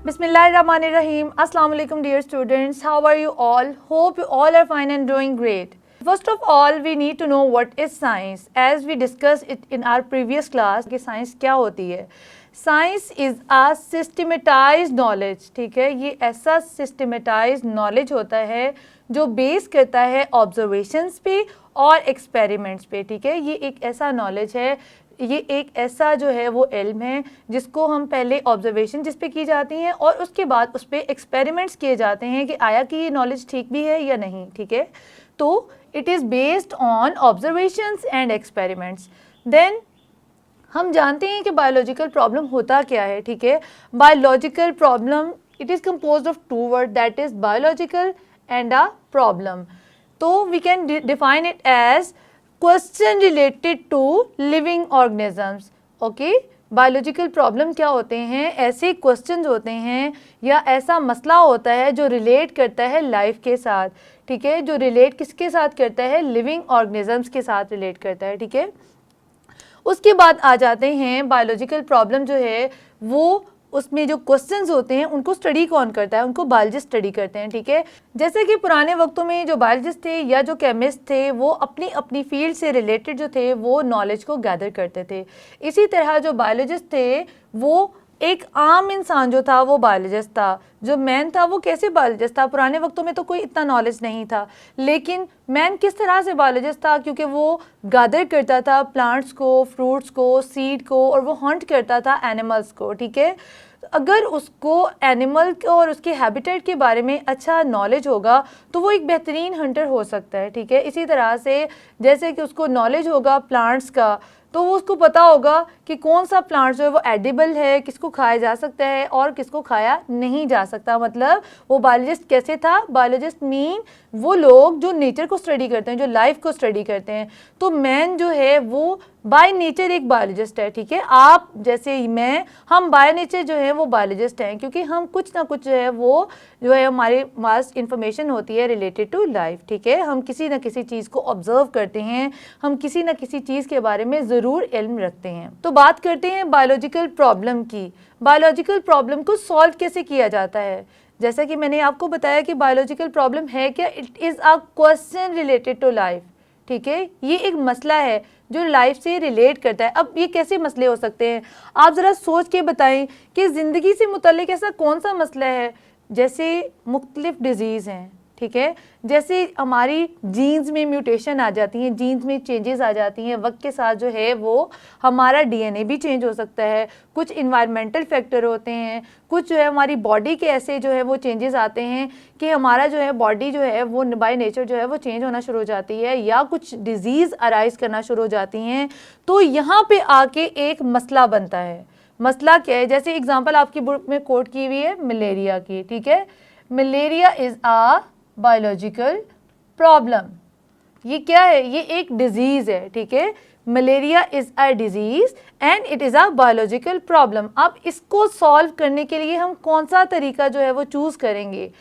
Bismillahirrahmanirrahim. Assalamu alaikum dear students. How are you all? Hope you all are fine and doing great. First of all, we need to know what is science. As we discussed it in our previous class कि science क्या होती है. Science is a systematized knowledge. ठीक है, ये ऐसा systematized knowledge होता है जो बेस करता है ऑब्जर्वेशंस पे और एक्सपेरिमेंट्स पे. ठीक है, ये एक ऐसा नॉलेज है, ये एक ऐसा जो है वो इल्म है जिसको हम पहले ऑब्जर्वेशन जिस पे की जाती हैं और उसके बाद उस पर एक्सपेरिमेंट्स किए जाते हैं कि आया कि ये नॉलेज ठीक भी है या नहीं. ठीक है, तो it is based on observations and experiments. Then हम जानते हैं कि बायोलॉजिकल प्रॉब्लम होता क्या है. ठीक है, biological problem it is composed of two word, that is biological and a problem. तो we can define it as question related to living organisms. Okay, biological problem क्या होते हैं? ऐसे क्वेश्चन होते हैं या ऐसा मसला होता है जो रिलेट करता है लाइफ के साथ. ठीक है, जो रिलेट किसके साथ करता है? लिविंग ऑर्गेनिजम्स के साथ रिलेट करता है. ठीक है, उसके बाद आ जाते हैं बायोलॉजिकल प्रॉब्लम जो है वो उसमें जो क्वेश्चंस होते हैं उनको स्टडी कौन करता है? उनको बायोलॉजिस्ट स्टडी करते हैं. ठीक है, जैसे कि पुराने वक्तों में जो बायोलॉजिस्ट थे या जो केमिस्ट थे वो अपनी अपनी फील्ड से रिलेटेड जो थे वो नॉलेज को गैदर करते थे. इसी तरह जो बायोलॉजिस्ट थे वो एक आम इंसान जो था वो बायोलॉजिस्ट था. जो मैन था वो कैसे बायोलॉजिस्ट था? पुराने वक्तों में तो कोई इतना नॉलेज नहीं था, लेकिन मैन किस तरह से बायोलॉजिस्ट था? क्योंकि वो गैदर करता था प्लांट्स को, फ्रूट्स को, सीड को, और वो हंट करता था एनिमल्स को. ठीक है, अगर उसको एनिमल को और उसके हैबिटेट के बारे में अच्छा नॉलेज होगा तो वो एक बेहतरीन हंटर हो सकता है. ठीक है, इसी तरह से जैसे कि उसको नॉलेज होगा प्लांट्स का तो वो उसको पता होगा कि कौन सा प्लांट जो है वो एडिबल है, किसको खाया जा सकता है और किसको खाया नहीं जा सकता. मतलब वो बायोलॉजिस्ट कैसे था? बायोलॉजिस्ट मीन वो लोग जो नेचर को स्टडी करते हैं, जो लाइफ को स्टडी करते हैं. तो मैन जो है वो बाय नेचर एक बायोलॉजिस्ट है. ठीक है, आप जैसे हम बाय नेचर जो है वो बायोलॉजिस्ट हैं क्योंकि हम कुछ ना कुछ जो है हमारे पास इंफॉर्मेशन होती है रिलेटेड टू लाइफ. ठीक है, हम किसी न किसी चीज़ को ऑब्जर्व करते हैं, हम किसी न किसी चीज़ के बारे में ज़रूर इल्म रखते हैं. तो बात करते हैं बायोलॉजिकल प्रॉब्लम की. बायोलॉजिकल प्रॉब्लम को सॉल्व कैसे किया जाता है? जैसा कि मैंने आपको बताया कि बायोलॉजिकल प्रॉब्लम है क्या? It is a question related to life. ठीक है, ये एक मसला है जो लाइफ से रिलेट करता है. अब ये कैसे मसले हो सकते हैं? आप ज़रा सोच के बताएं कि ज़िंदगी से मुतल्लिक ऐसा कौन सा मसला है? जैसे मुख्तलिफ डिजीज़ हैं. ठीक है, जैसे हमारी जीन्स में म्यूटेशन आ जाती हैं, जीन्स में चेंजेस आ जाती हैं, वक्त के साथ जो है वो हमारा डीएनए भी चेंज हो सकता है. कुछ इन्वायरमेंटल फैक्टर होते हैं, कुछ जो है हमारी बॉडी के ऐसे जो है वो चेंजेस आते हैं कि हमारा जो है बॉडी जो है वो बाय नेचर जो है वो चेंज होना शुरू हो जाती है या कुछ डिजीज़ अराइज करना शुरू हो जाती हैं. तो यहाँ पे आके एक मसला बनता है. मसला क्या है? जैसे एग्जांपल आपकी बुक में कोट की हुई है मलेरिया की. ठीक है, malaria is a biological problem. ये क्या है? ये एक डिजीज़ है. ठीक है, malaria is a disease and it is a biological problem. अब इसको सॉल्व करने के लिए हम कौन सा तरीका जो है वो चूज़ करेंगे?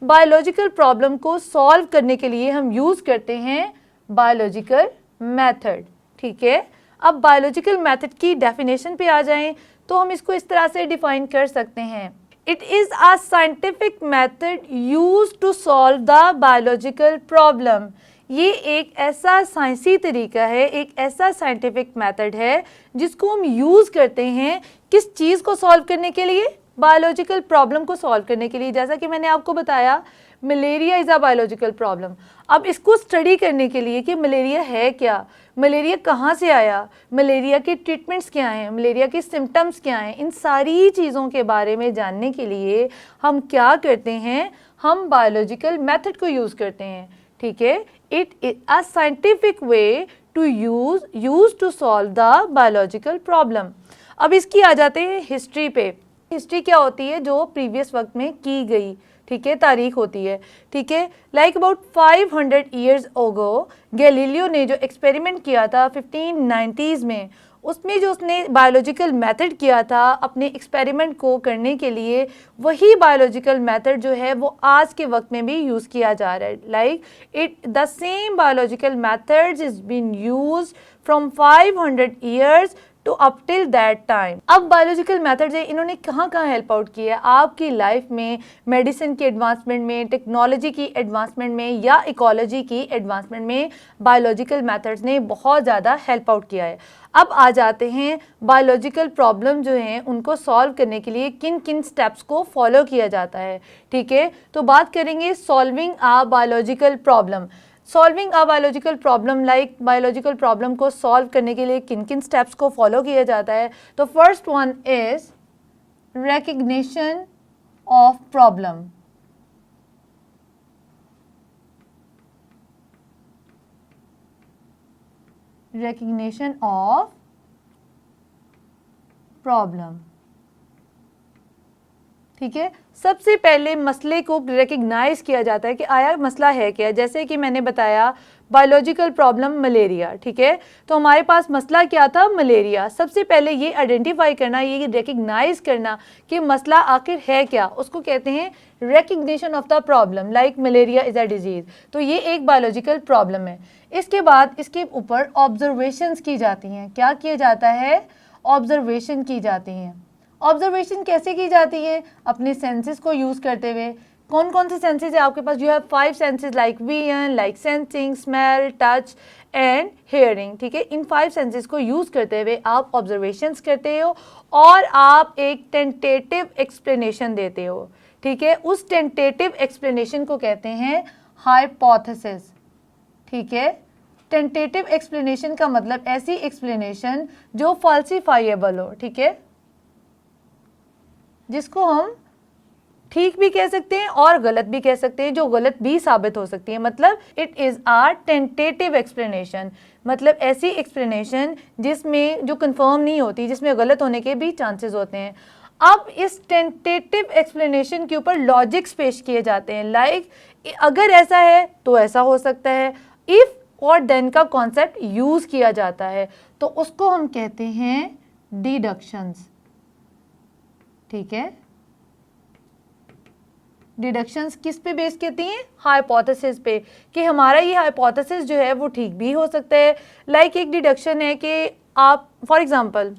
बायोलॉजिकल प्रॉब्लम को सॉल्व करने के लिए हम यूज़ करते हैं बायोलॉजिकल मेथड. ठीक है, अब बायोलॉजिकल मेथड की डेफिनेशन पे आ जाएं तो हम इसको इस तरह से डिफाइन कर सकते हैं. It is a scientific method used to solve the biological problem. ये एक ऐसा साइंसी तरीका है, एक ऐसा साइंटिफिक मेथड है जिसको हम यूज़ करते हैं किस चीज़ को सॉल्व करने के लिए? बायोलॉजिकल प्रॉब्लम को सॉल्व करने के लिए. जैसा कि मैंने आपको बताया malaria is a biological problem. अब इसको स्टडी करने के लिए कि मलेरिया है क्या, मलेरिया कहाँ से आया, मलेरिया के ट्रीटमेंट्स क्या हैं, मलेरिया के सिम्टम्स क्या हैं, इन सारी चीज़ों के बारे में जानने के लिए हम क्या करते हैं? हम बायोलॉजिकल मेथड को यूज़ करते हैं. ठीक है, it is a scientific way to use to solve the biological problem. अब इसकी आ जाते हैं हिस्ट्री पे. हिस्ट्री क्या होती है? जो प्रीवियस वक्त में की गई, ठीक है, तारीख होती है. ठीक है, like about 500 years ago Galileo ने जो एक्सपेरिमेंट किया था 1590s में, उसमें जो उसने बायोलॉजिकल मेथड किया था अपने एक्सपेरिमेंट को करने के लिए, वही बायोलॉजिकल मेथड जो है वो आज के वक्त में भी यूज़ किया जा रहा है. Like the same biological methods is been used from 500 years to up till that time. अब बायोलॉजिकल मेथड्स है, इन्होंने कहाँ कहाँ हेल्प आउट किया है आपकी लाइफ में, मेडिसिन की एडवांसमेंट में, टेक्नोलॉजी की एडवांसमेंट में या इकोलॉजी की एडवांसमेंट में बायोलॉजिकल मेथड्स ने बहुत ज़्यादा हेल्प आउट किया है। अब आ जाते हैं बायोलॉजिकल प्रॉब्लम जो हैं उनको सॉल्व करने के लिए किन किन स्टेप्स को फॉलो किया जाता है। ठीक है, तो बात करेंगे solving a biological problem. Solving a biological problem, like biological problem को सॉल्व करने के लिए किन किन स्टेप्स को फॉलो किया जाता है। तो first one is recognition of problem। recognition of problem, ठीक है। सबसे पहले मसले को रिकग्नाइज किया जाता है कि आया मसला है क्या। जैसे कि मैंने बताया बायोलॉजिकल प्रॉब्लम मलेरिया, ठीक है, तो हमारे पास मसला क्या था, मलेरिया। सबसे पहले ये आइडेंटिफाई करना, ये रिकग्नाइज करना कि मसला आखिर है क्या, उसको कहते हैं recognition of the problem. Like malaria is a disease, तो ये एक बायोलॉजिकल प्रॉब्लम है। इसके बाद इसके ऊपर ऑब्जर्वेशंस की जाती हैं। क्या किया जाता है, ऑब्जर्वेशन की जाती हैं। ऑब्जर्वेशन कैसे की जाती है, अपने सेंसेस को यूज़ करते हुए। कौन कौन से सेंसेस है आपके पास, you have 5 senses like vision, like sensing, smell, touch and hearing. ठीक है, इन 5 सेंसेस को यूज़ करते हुए आप ऑब्जर्वेशंस करते हो और आप एक टेंटेटिव एक्सप्लेनेशन देते हो। ठीक है, उस टेंटेटिव एक्सप्लेनेशन को कहते हैं हाइपोथेसिस। ठीक है, टेंटेटिव एक्सप्लेनेशन का मतलब ऐसी एक्सप्लेनेशन जो फॉल्सिफाइएबल हो। ठीक है, जिसको हम ठीक भी कह सकते हैं और गलत भी कह सकते हैं, जो गलत भी साबित हो सकती है। मतलब it is a tentative explanation, मतलब ऐसी एक्सप्लेनेशन जिसमें जो कंफर्म नहीं होती, जिसमें गलत होने के भी चांसेस होते हैं। अब इस टेंटेटिव एक्सप्लेनेशन के ऊपर लॉजिक्स पेश किए जाते हैं। लाइक अगर ऐसा है तो ऐसा हो सकता है, इफ़ और देन का कॉन्सेप्ट यूज़ किया जाता है, तो उसको हम कहते हैं डिडक्शंस। ठीक है, डिडक्शंस किस पे बेस करती हैं, हाइपोथेसिस पे, कि हमारा ये हाइपोथेसिस जो है वो ठीक भी हो सकता है। लाइक एक डिडक्शन है कि आप फॉर एग्जांपल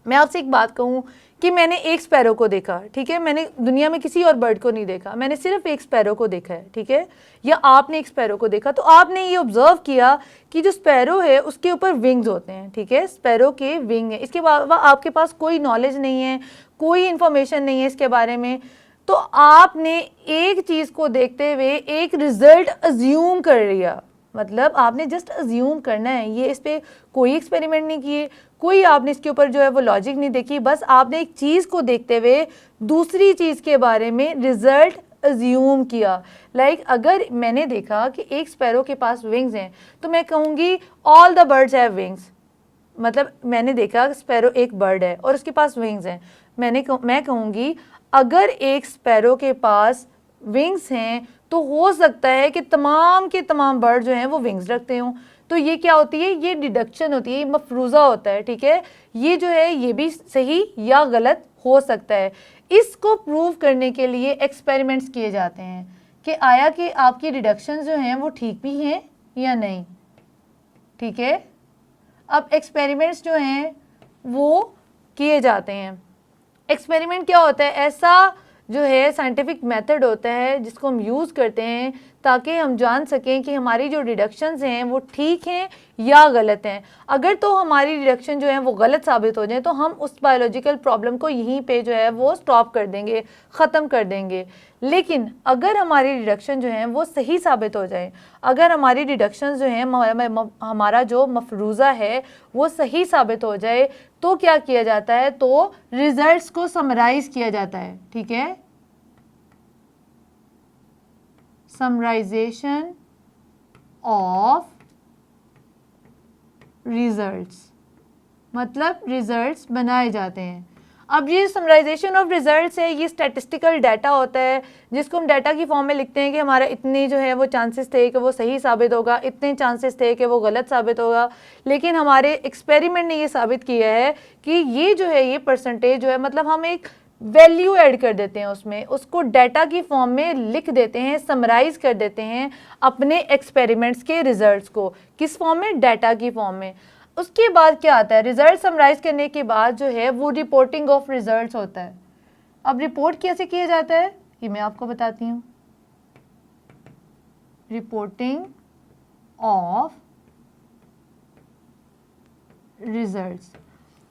मैं आपसे एक बात कहूँ कि मैंने एक स्पैरो को देखा। ठीक है, मैंने दुनिया में किसी और बर्ड को नहीं देखा, मैंने सिर्फ एक स्पैरो को देखा है। ठीक है, या आपने एक स्पैरो को देखा, तो आपने ये ऑब्जर्व किया कि जो स्पैरो है उसके ऊपर विंग्स होते हैं। ठीक है, स्पैरो के विंग है, इसके अलावा आपके पास कोई नॉलेज नहीं है, कोई इंफॉर्मेशन नहीं है इसके बारे में। तो आपने एक चीज़ को देखते हुए एक रिजल्ट अज्यूम कर लिया, मतलब आपने जस्ट अज्यूम करना है, ये इस पर कोई एक्सपेरिमेंट नहीं किए, कोई आपने इसके ऊपर जो है वो लॉजिक नहीं देखी, बस आपने एक चीज़ को देखते हुए दूसरी चीज़ के बारे में रिजल्ट अज्यूम किया। लाइक अगर मैंने देखा कि एक स्पैरो के पास विंग्स हैं, तो मैं कहूँगी all the birds have wings. मतलब मैंने देखा स्पैरो एक बर्ड है और उसके पास विंग्स हैं, मैं कहूँगी अगर एक स्पैरो के पास विंग्स हैं तो हो सकता है कि तमाम के तमाम बर्ड जो हैं वो विंग्स रखते हों। तो ये क्या होती है, ये डिडक्शन होती है, ये मफरूज़ा होता है। ठीक है, ये जो है ये भी सही या गलत हो सकता है। इसको प्रूव करने के लिए एक्सपेरिमेंट्स किए जाते हैं कि आया कि आपकी डिडक्शन जो हैं वो ठीक भी हैं या नहीं। ठीक है, अब एक्सपेरिमेंट्स जो हैं वो किए जाते हैं। एक्सपेरिमेंट क्या होता है, ऐसा जो है साइंटिफिक मेथड होता है जिसको हम यूज़ करते हैं ताकि हम जान सकें कि हमारी जो डिडक्शंस हैं वो ठीक हैं या गलत हैं। अगर तो हमारी डिडक्शन जो है वो गलत साबित हो जाए तो हम उस बायोलॉजिकल प्रॉब्लम को यहीं पे जो है वो स्टॉप कर देंगे, ख़त्म कर देंगे। लेकिन अगर हमारी डिडक्शन जो है वो सही साबित हो जाए, अगर हमारी डिडक्शन जो है हमारा जो मफरूज़ा है वो सही साबित हो जाए, तो क्या किया जाता है, तो रिजल्ट्स को समराइज़ किया जाता है। ठीक है, समराइजेशन ऑफ रिजल्ट्स, मतलब रिजल्ट्स बनाए जाते हैं। अब ये समराइजेशन ऑफ रिजल्ट्स है, ये स्टैटिस्टिकल डाटा होता है जिसको हम डाटा की फॉर्म में लिखते हैं कि हमारा इतने जो है वो चांसेस थे कि वो सही साबित होगा, इतने चांसेस थे कि वो गलत साबित होगा। लेकिन हमारे एक्सपेरिमेंट ने ये साबित किया है कि ये जो है ये परसेंटेज जो है, मतलब हम एक वैल्यू ऐड कर देते हैं उसमें, उसको डाटा की फॉर्म में लिख देते हैं, समराइज़ कर देते हैं अपने एक्सपेरिमेंट्स के रिजल्ट्स को। किस फॉर्म में, डाटा की फॉर्म में। उसके बाद क्या आता है, रिजल्ट समराइज करने के बाद जो है वो रिपोर्टिंग ऑफ रिजल्ट्स होता है। अब रिपोर्ट कैसे किया जाता है ये मैं आपको बताती हूँ। रिपोर्टिंग ऑफ रिजल्ट्स,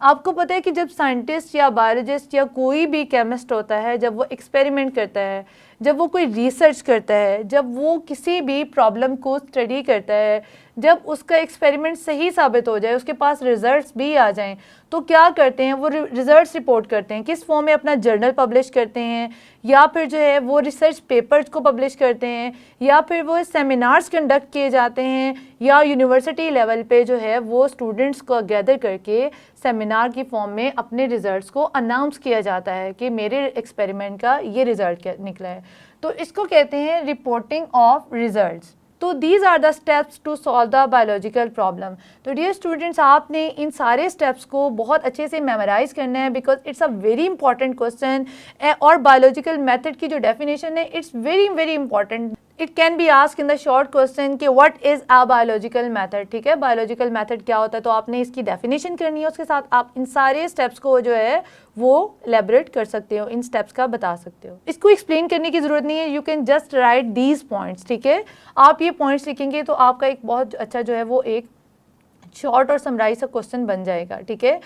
आपको पता है कि जब साइंटिस्ट या बायोलॉजिस्ट या कोई भी केमिस्ट होता है, जब वो एक्सपेरिमेंट करता है, जब वो कोई रिसर्च करता है, जब वो किसी भी प्रॉब्लम को स्टडी करता है, जब उसका एक्सपेरिमेंट सही साबित हो जाए, उसके पास रिजल्ट्स भी आ जाएं, तो क्या करते हैं वो रिजल्ट्स रिपोर्ट करते हैं। किस फॉर्म में? अपना जर्नल पब्लिश करते हैं, या फिर जो है वो रिसर्च पेपर्स को पब्लिश करते हैं, या फिर वो सेमिनार्स कंडक्ट किए जाते हैं, या यूनिवर्सिटी लेवल पे जो है वो स्टूडेंट्स को गैदर करके सेमिनार की फॉर्म में अपने रिजल्ट्स को अनाउंस किया जाता है कि मेरे एक्सपेरिमेंट का ये रिजल्ट निकला है। तो इसको कहते हैं रिपोर्टिंग ऑफ रिजल्ट्स। तो these are the steps to solve the biological problem. तो डियर स्टूडेंट्स, आपने इन सारे स्टेप्स को बहुत अच्छे से मेमोराइज करना है, because it's a very important question. और बायोलॉजिकल मेथड की जो डेफिनेशन है it's very very important. It can be ask in the short question कि what is a biological method. ठीक है, बायोलॉजिकल मेथड क्या होता है, तो आपने इसकी डेफिनेशन करनी है, उसके साथ आप इन सारे स्टेप्स को जो है वो एलेबोरेट कर सकते हो, इन स्टेप्स का बता सकते हो। इसको एक्सप्लेन करने की जरूरत नहीं है, you can just right these points. ठीक है, आप ये पॉइंट्स लिखेंगे तो आपका एक बहुत अच्छा जो है वो एक शॉर्ट और समराइज सा क्वेश्चन बन जाएगा। ठीक है,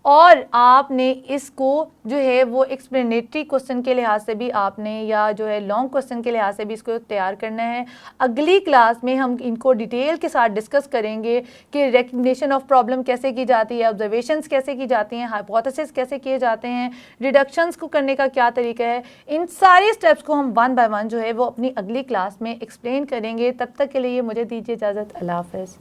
और आपने इसको जो है वो एक्सप्लेनेटरी क्वेश्चन के लिहाज से भी आपने, या जो है लॉन्ग क्वेश्चन के लिहाज से भी इसको तैयार करना है। अगली क्लास में हम इनको डिटेल के साथ डिस्कस करेंगे कि रिकग्निशन ऑफ प्रॉब्लम कैसे की जाती है, ऑब्जर्वेशंस कैसे की जाती हैं, हाइपोथेसिस कैसे किए जाते हैं, रिडक्शंस को करने का क्या तरीका है। इन सारे स्टेप्स को हम वन बाय वन जो है वो अपनी अगली क्लास में एक्सप्लेन करेंगे। तब तक के लिए मुझे दीजिए इजाज़त। अल्लाह हाफ़िज़।